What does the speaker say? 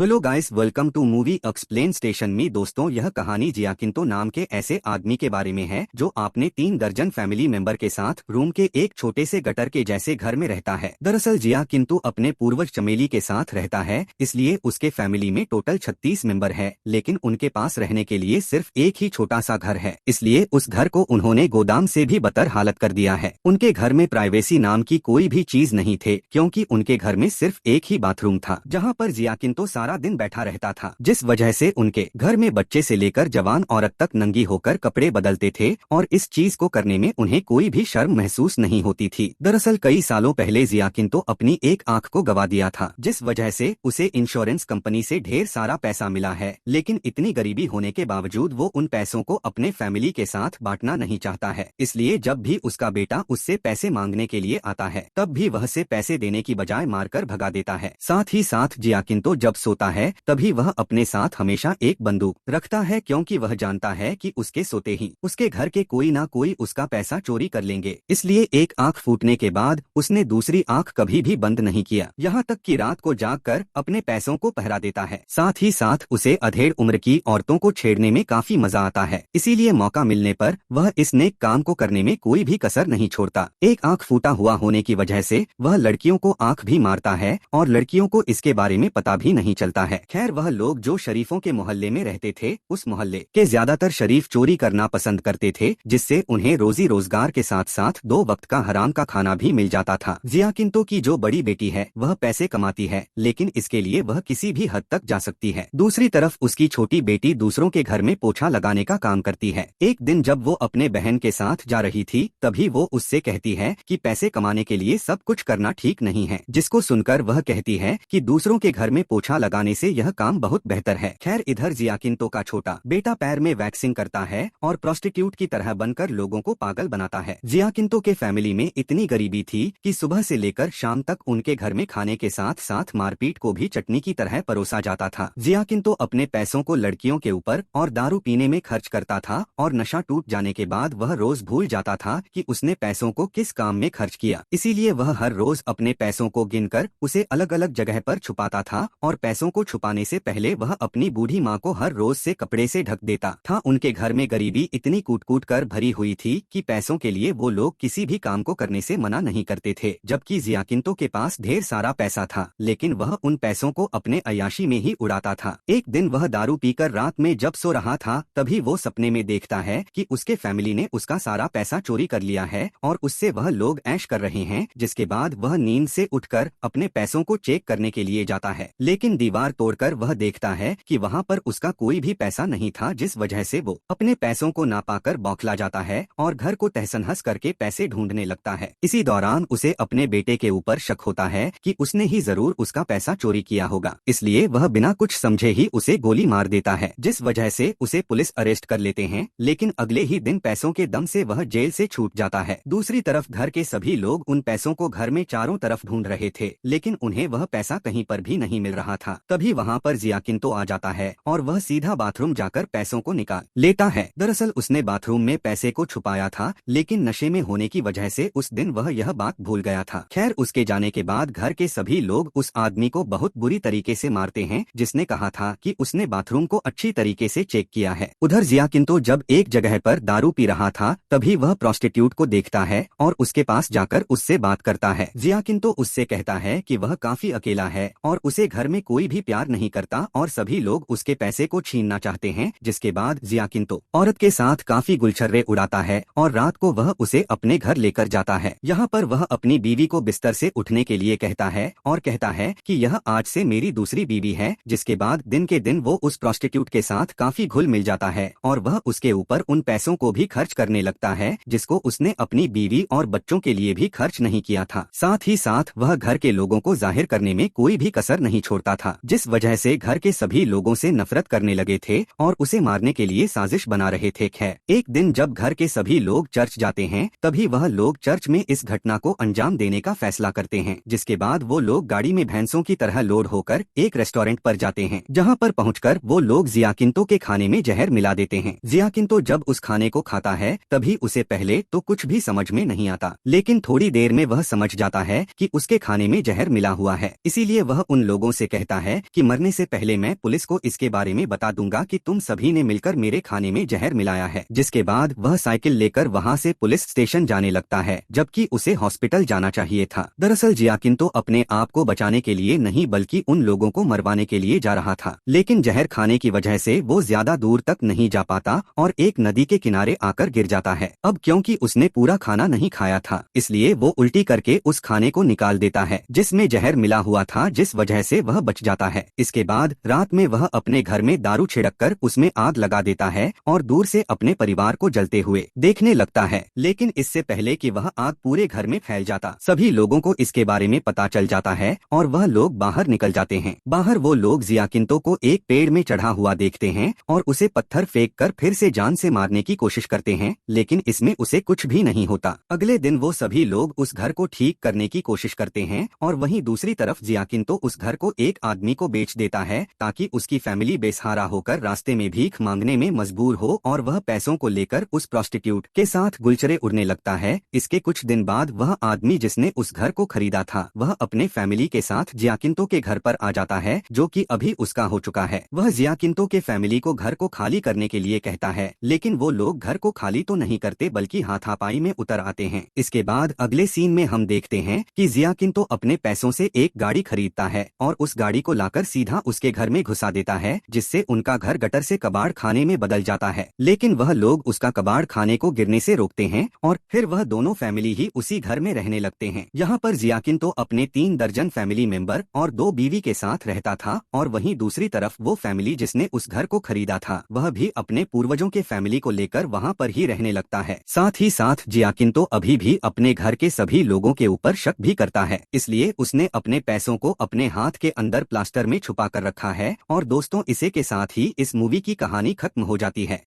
Hello guys, welcome to movie explain station में। दोस्तों, यह कहानी जियाकिंतो नाम के ऐसे आदमी के बारे में है जो आपने 3 दर्जन फैमिली मेंबर के साथ रूम के एक छोटे से गटर के जैसे घर में रहता है। दरअसल जियाकिंतो अपने पूर्वज चमेली के साथ रहता है, इसलिए उसके फैमिली में टोटल 36 मेंबर है, लेकिन उनके पास रहने के लिए सिर्फ एक ही छोटा सा घर है। इसलिए उस घर को उन्होंने गोदाम से भी बदतर हालत कर दिया है। उनके घर में प्राइवेसी नाम की कोई भी चीज नहीं थे, क्योंकि उनके घर में सिर्फ एक ही बाथरूम था, जहाँ पर जियाकिंतो सारा दिन बैठा रहता था, जिस वजह से उनके घर में बच्चे से लेकर जवान औरत तक नंगी होकर कपड़े बदलते थे और इस चीज को करने में उन्हें कोई भी शर्म महसूस नहीं होती थी। दरअसल कई सालों पहले जियाकिंतो अपनी एक आंख को गवा दिया था, जिस वजह से उसे इंश्योरेंस कंपनी से ढेर सारा पैसा मिला है, लेकिन इतनी गरीबी होने के बावजूद वो उन पैसों को अपने फैमिली के साथ बांटना नहीं चाहता है। इसलिए जब भी उसका बेटा उससे पैसे मांगने के लिए आता है, तब भी वह से पैसे देने की बजाय मारकर भगा देता है। साथ ही साथ जियाकिंतो जब सोता है तभी वह अपने साथ हमेशा एक बंदूक रखता है, क्योंकि वह जानता है कि उसके सोते ही उसके घर के कोई ना कोई उसका पैसा चोरी कर लेंगे। इसलिए एक आंख फूटने के बाद उसने दूसरी आंख कभी भी बंद नहीं किया, यहाँ तक कि रात को जागकर अपने पैसों को पहरा देता है। साथ ही साथ उसे अधेड़ उम्र की औरतों को छेड़ने में काफी मजा आता है, इसीलिए मौका मिलने पर वह इस नेक काम को करने में कोई भी कसर नहीं छोड़ता। एक आंख फूटा हुआ होने की वजह से वह लड़कियों को आंख भी मारता है और लड़कियों को इसके बारे में पता भी नहीं चलता है। खैर, वह लोग जो शरीफों के मोहल्ले में रहते थे, उस मोहल्ले के ज्यादातर शरीफ चोरी करना पसंद करते थे, जिससे उन्हें रोजी रोजगार के साथ साथ 2 वक्त का हराम का खाना भी मिल जाता था। जियाकिंतो की जो बड़ी बेटी है वह पैसे कमाती है, लेकिन इसके लिए वह किसी भी हद तक जा सकती है। दूसरी तरफ उसकी छोटी बेटी दूसरों के घर में पोछा लगाने का काम करती है। एक दिन जब वो अपने बहन के साथ जा रही थी, तभी वो उससे कहती है कि पैसे कमाने के लिए सब कुछ करना ठीक नहीं है, जिसको सुनकर वह कहती है कि दूसरों के घर में पोछा लगाने से यह काम बहुत बेहतर है। खैर, इधर जियाकिंतो का छोटा बेटा पैर में वैक्सिंग करता है और प्रोस्टिट्यूट की तरह बनकर लोगों को पागल बनाता है। जियाकिंतो के फैमिली में इतनी गरीबी थी कि सुबह से लेकर शाम तक उनके घर में खाने के साथ साथ मारपीट को भी चटनी की तरह परोसा जाता था। जियाकिंतो अपने पैसों को लड़कियों के ऊपर और दारू पीने में खर्च करता था और नशा टूट जाने के बाद वह रोज भूल जाता था कि उसने पैसों को किस काम में खर्च किया। इसीलिए वह हर रोज अपने पैसों को गिनकर उसे अलग अलग जगह पर छुपाता था और पैसों को छुपाने से पहले वह अपनी बूढ़ी माँ को हर रोज से कपड़े से ढक देता था। उनके घर में गरीबी इतनी कूट कूट कर भरी हुई थी कि पैसों के लिए वो लोग किसी भी काम को करने से मना नहीं करते थे। जबकि जियाकिंतो के पास ढेर सारा पैसा था, लेकिन वह उन पैसों को अपने अय्याशी में ही उड़ाता था। एक दिन वह दारू पीकर रात में जब सो रहा था, तभी वो सपने में देखता है कि उसके फैमिली ने उसका सारा पैसा चोरी कर लिया है और उससे वह लोग ऐश कर रहे हैं। जिसके बाद वह नींद से उठकर अपने पैसों को चेक करने के लिए जाता है, लेकिन दीवार तोड़कर वह देखता है कि वहाँ पर उसका कोई भी पैसा नहीं था, जिस वजह से वो अपने पैसों को ना पाकर बौखला जाता है और घर को तहस-नहस करके पैसे ढूंढने लगता है। इसी दौरान उसे अपने बेटे के ऊपर शक होता है कि उसने ही जरूर उसका पैसा चोरी किया होगा, इसलिए वह बिना कुछ समझे ही उसे गोली मार देता है, जिस वजह से उसे पुलिस अरेस्ट कर लेते हैं। लेकिन अगले ही दिन पैसों के दम से वह जेल से छूट जाता है। दूसरी तरफ घर के सभी लोग उन पैसों को घर में चारों तरफ ढूंढ रहे थे, लेकिन उन्हें वह पैसा कहीं पर भी नहीं मिल रहा था। तभी वहाँ पर जियाकिंतो आ जाता है और वह सीधा बाथरूम जाकर पैसों को निकाल लेता है। दरअसल उसने बाथरूम में पैसे को छुपाया था, लेकिन नशे में होने की वजह से उस दिन वह यह बात भूल गया था। खैर, उसके जाने के बाद घर के सभी लोग उस आदमी को बहुत बुरी तरीके से मारते हैं, जिसने कहा था कि उसने बाथरूम को अच्छी तरीके से चेक किया है। उधर जियाकिंतो जब एक जगह पर दारू पी रहा था, तभी वह प्रोस्टिट्यूट को देखता है और उसके पास जाकर उससे बात करता है। जियाकिंतो उससे कहता है कि वह काफी अकेला है और उसे घर में कोई भी प्यार नहीं करता और सभी लोग उसके पैसे को छीनना चाहते हैं। जिसके बाद जियाकिंतो औरत के साथ काफी गुलछर्रे उड़ाता है और रात को वह उसे अपने घर लेकर जाता है। यहाँ पर वह अपनी बीवी को बिस्तर से उठने के लिए कहता है और कहता है कि यह आज से मेरी दूसरी बीवी है। जिसके बाद दिन के दिन वो उस प्रोस्टिट्यूट के साथ काफी घुल मिल जाता है और वह उसके ऊपर उन पैसों को भी खर्च करने लगता है, जिसको उसने अपनी बीवी और बच्चों के लिए भी खर्च नहीं किया था। साथ ही साथ वह घर के लोगों को जाहिर करने में कोई भी कसर नहीं छोड़ता था, जिस वजह से घर के सभी लोगों से नफरत करने लगे थे और उसे मारने के लिए साजिश बना रहे थे। खैर, एक दिन जब घर के सभी लोग चर्च जाते हैं, तभी वह लोग चर्च में इस घटना को अंजाम देने का फैसला करते हैं। जिसके बाद वो लोग गाड़ी में भैंसों की तरह लोड होकर एक रेस्टोरेंट पर जाते हैं, जहाँ पर पहुंचकर वो लोग जियाकिंतो के खाने में जहर मिला देते हैं। जियाकिंतो जब उस खाने को खाता है, तभी उसे पहले तो कुछ भी समझ में नहीं आता, लेकिन थोड़ी देर में वह समझ जाता है कि उसके खाने में जहर मिला हुआ है। इसीलिए वह उन लोगों से कहता है है कि मरने से पहले मैं पुलिस को इसके बारे में बता दूंगा कि तुम सभी ने मिलकर मेरे खाने में जहर मिलाया है। जिसके बाद वह साइकिल लेकर वहां से पुलिस स्टेशन जाने लगता है, जबकि उसे हॉस्पिटल जाना चाहिए था। दरअसल जियाकिन तो अपने आप को बचाने के लिए नहीं बल्कि उन लोगों को मरवाने के लिए जा रहा था, लेकिन जहर खाने की वजह से वो ज्यादा दूर तक नहीं जा पाता और एक नदी के किनारे आकर गिर जाता है। अब क्योंकि उसने पूरा खाना नहीं खाया था, इसलिए वो उल्टी करके उस खाने को निकाल देता है जिसमें जहर मिला हुआ था, जिस वजह से वह बच जाता है। इसके बाद रात में वह अपने घर में दारू छिड़क कर उसमें आग लगा देता है और दूर से अपने परिवार को जलते हुए देखने लगता है। लेकिन इससे पहले कि वह आग पूरे घर में फैल जाता, सभी लोगों को इसके बारे में पता चल जाता है और वह लोग बाहर निकल जाते हैं। बाहर वो लोग जियाकिंतो को एक पेड़ में चढ़ा हुआ देखते हैं और उसे पत्थर फेंक कर फिर से जान से मारने की कोशिश करते हैं, लेकिन इसमें उसे कुछ भी नहीं होता। अगले दिन वो सभी लोग उस घर को ठीक करने की कोशिश करते हैं और वहीं दूसरी तरफ जियाकिंतो उस घर को एक आदमी को बेच देता है ताकि उसकी फैमिली बेसहारा होकर रास्ते में भीख मांगने में मजबूर हो और वह पैसों को लेकर उस प्रोस्टिट्यूट के साथ गुलचरे उड़ने लगता है। इसके कुछ दिन बाद वह आदमी जिसने उस घर को खरीदा था वह अपने फैमिली के साथ जियाकिंतो के घर पर आ जाता है, जो कि अभी उसका हो चुका है। वह जियाकिंतो के फैमिली को घर को खाली करने के लिए कहता है, लेकिन वो लोग घर को खाली तो नहीं करते बल्कि हाथापाई में उतर आते हैं। इसके बाद अगले सीन में हम देखते हैं कि जियाकिंतो अपने पैसों से एक गाड़ी खरीदता है और उस गाड़ी को लाकर सीधा उसके घर में घुसा देता है, जिससे उनका घर गटर से कबाड़ खाने में बदल जाता है। लेकिन वह लोग उसका कबाड़ खाने को गिरने से रोकते हैं और फिर वह दोनों फैमिली ही उसी घर में रहने लगते हैं। यहाँ पर जियाकिंतो अपने 3 दर्जन फैमिली मेंबर और 2 बीवी के साथ रहता था और वहीं दूसरी तरफ वो फैमिली जिसने उस घर को खरीदा था वह भी अपने पूर्वजों के फैमिली को लेकर वहाँ पर ही रहने लगता है। साथ ही साथ जियाकिंतो अभी भी अपने घर के सभी लोगों के ऊपर शक भी करता है, इसलिए उसने अपने पैसों को अपने हाथ के अंदर प्लास्टर में छुपा कर रखा है। और दोस्तों, इसी के साथ ही इस मूवी की कहानी खत्म हो जाती है।